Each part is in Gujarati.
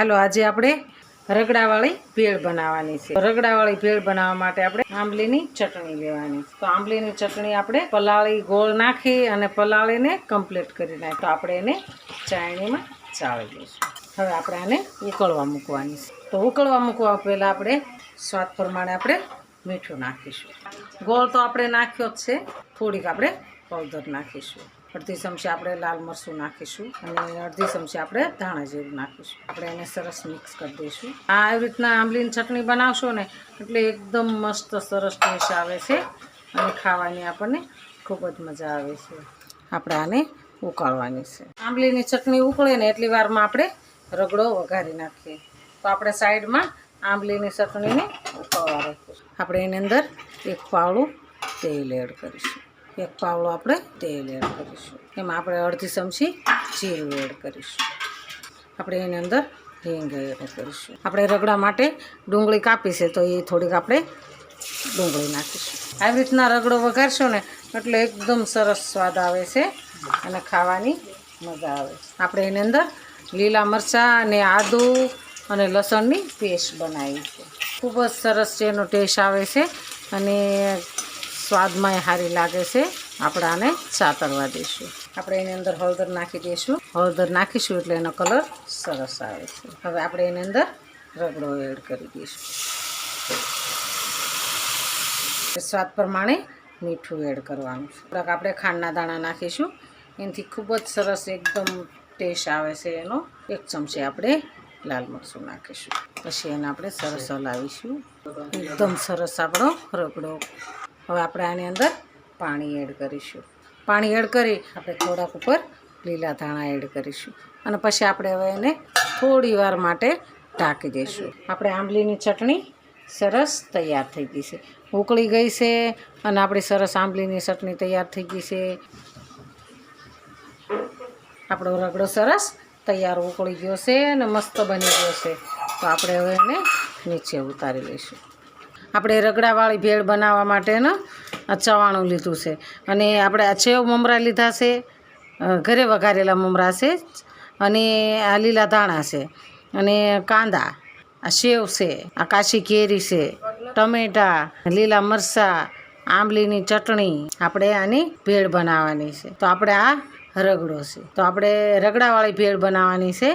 હાલો આજે આપણે રગડાવાળી ભેળ બનાવવાની છે। રગડાવાળી ભેળ બનાવવા માટે આપણે આંબલીની ચટણી લેવાની છે। તો આંબલીની ચટણી આપણે પલાળી ગોળ નાખી અને પલાળીને કમ્પ્લીટ કરી નાખી। તો આપણે એને ચાળણીમાં ચાળી દઈશું। હવે આપણે આને ઉકળવા મૂકવાની છે। તો ઉકળવા મૂકવા પહેલાં આપણે સ્વાદ પ્રમાણે આપણે મીઠું નાખીશું। ગોળ તો આપણે નાખ્યો જ છે, થોડીક આપણે હળદર નાખીશું। અડધી ચમચી આપણે લાલ મરચું નાખીશું અને અડધી ચમચી આપણે ધાણા જીરું નાખીશું। આપણે એને સરસ મિક્સ કરી દઈશું। આવી રીતના આંબલીની ચટણી બનાવશો ને એટલે એકદમ મસ્ત સરસ ટેસ્ટ આવે છે અને ખાવાની આપણને ખૂબ જ મજા આવે છે। આપણે આને ઉકાળવાની છે। આંબલીની ચટણી ઉકળે ને એટલી વારમાં આપણે રગડો વઘારી નાખીએ। તો આપણે સાઈડમાં આંબલીની ચટણીને ઉકળવા રાખીશું। આપણે એની અંદર એક પાવડું તેલ એડ કરીશું। એક પાવડો આપણે તેલ એડ કરીશું। એમાં આપણે અડધી ચમચી જીરું એડ કરીશું। આપણે એની અંદર હિંગ એડ કરીશું। આપણે રગડા માટે ડુંગળી કાપી છે તો એ થોડીક આપણે ડુંગળી નાખીશું। આવી રીતના રગડો વઘારશો ને એટલે એકદમ સરસ સ્વાદ આવે છે અને ખાવાની મજા આવે છે। આપણે એની અંદર લીલા મરચાં અને આદું અને લસણની પેસ્ટ બનાવી છે। ખૂબ જ સરસ છે, એનો ટેસ્ટ આવે છે અને સ્વાદમાં સારી લાગે છે। આપણે આને સાતરવા દઈશું। આપણે એની અંદર હળદર નાખી દઈશું। હળદર નાખીશું એટલે એનો કલર સરસ આવે છે। હવે આપણે એની અંદર રગડો એડ કરી દઈશું। સ્વાદ પ્રમાણે મીઠું એડ કરવાનું છે। થોડાક આપણે ખાંડના દાણા નાખીશું, એનાથી ખૂબ જ સરસ એકદમ ટેસ્ટ આવે છે એનો। એક ચમચી આપણે લાલ મરચું નાખીશું। પછી એને આપણે સરસ હલાવીશું। એકદમ સરસ આપણો રગડો। હવે આપણે આની અંદર પાણી એડ કરીશું। પાણી એડ કરી આપણે થોડાક ઉપર લીલા ધાણા એડ કરીશું અને પછી આપણે હવે એને થોડી વાર માટે ઢાંકી દઈશું। આપણે આંબલીની ચટણી સરસ તૈયાર થઈ ગઈ છે, ઉકળી ગઈ છે અને આપણી સરસ આંબલીની ચટણી તૈયાર થઈ ગઈ છે। આપણો રગડો સરસ તૈયાર ઉકળી ગયો છે અને મસ્ત બની ગયો છે। તો આપણે હવે એને નીચે ઉતારી લઈશું। આપણે રગડાવાળી ભેળ બનાવવા માટેનું ચવાણું લીધું છે અને આપણે આ સેવ મમરા લીધા છે, ઘરે વઘારેલા મમરા છે અને આ લીલા ધાણા છે અને કાંદા, આ સેવ છે, આ કાચી કેરી છે, ટમેટાં, લીલા મરચાં, આંબલીની ચટણી। આપણે આની ભેળ બનાવવાની છે। તો આપણે આ રગડો છે, તો આપણે રગડાવાળી ભેળ બનાવવાની છે।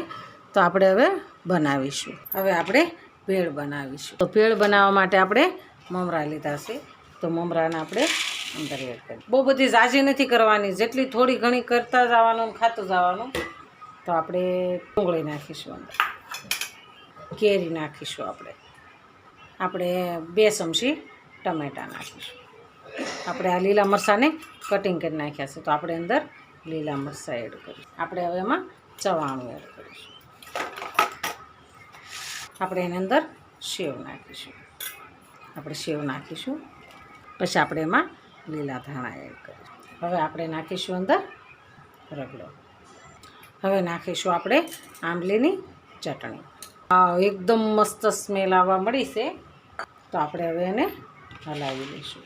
તો આપણે હવે બનાવીશું। હવે આપણે ભેળ બનાવીશું। તો ભેળ બનાવવા માટે આપણે મમરા લીધા છે, તો મમરાને આપણે અંદર એડ કરીએ। બહુ બધી ઝાઝી નથી કરવાની, જેટલી થોડી ઘણી કરતા જવાનું ખાતું જવાનું। તો આપણે ડુંગળી નાખીશું, અંદર કેરી નાખીશું, આપણે 2 ચમચી ટમેટાં નાખીશું। આપણે આ લીલા મરચાંને કટિંગ કરી નાખ્યા છે, તો આપણે અંદર લીલા મરચાં એડ કરીશું। આપણે હવે એમાં ચવાણું એડ કરીશું। આપણે એની અંદર સેવ નાખીશું। આપણે સેવ નાખીશું, પછી આપણે એમાં લીલા ધાણા એડ કરીશું। હવે આપણે નાખીશું અંદર રગડો। હવે નાખીશું આપણે આંબલીની ચટણી। એકદમ મસ્ત સ્મેલ આવવા મળી છે, તો આપણે હવે એને હલાવી લઈશું।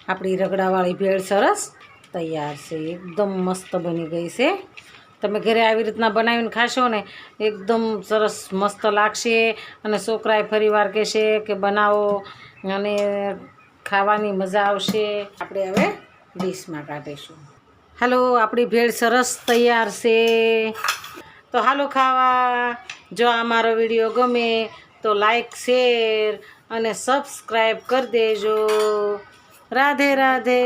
આપણી રગડાવાળી ભેળ સરસ તૈયાર છે, એકદમ મસ્ત બની ગઈ છે। તમે ઘરે આવી રીતના બનાવીને ખાશો ને એકદમ સરસ મસ્ત લાગશે અને છોકરાએ ફરીવાર કહેશે કે બનાવો અને ખાવાની મજા આવશે। આપણે હવે ડીશમાં કાઢીશું। હાલો, આપણી ભેળ સરસ તૈયાર છે, તો હાલો ખાવા। જો આ મારો વિડીયો ગમે તો લાઈક, શેર અને સબસ્ક્રાઈબ કરી દેજો। રાધે રાધે।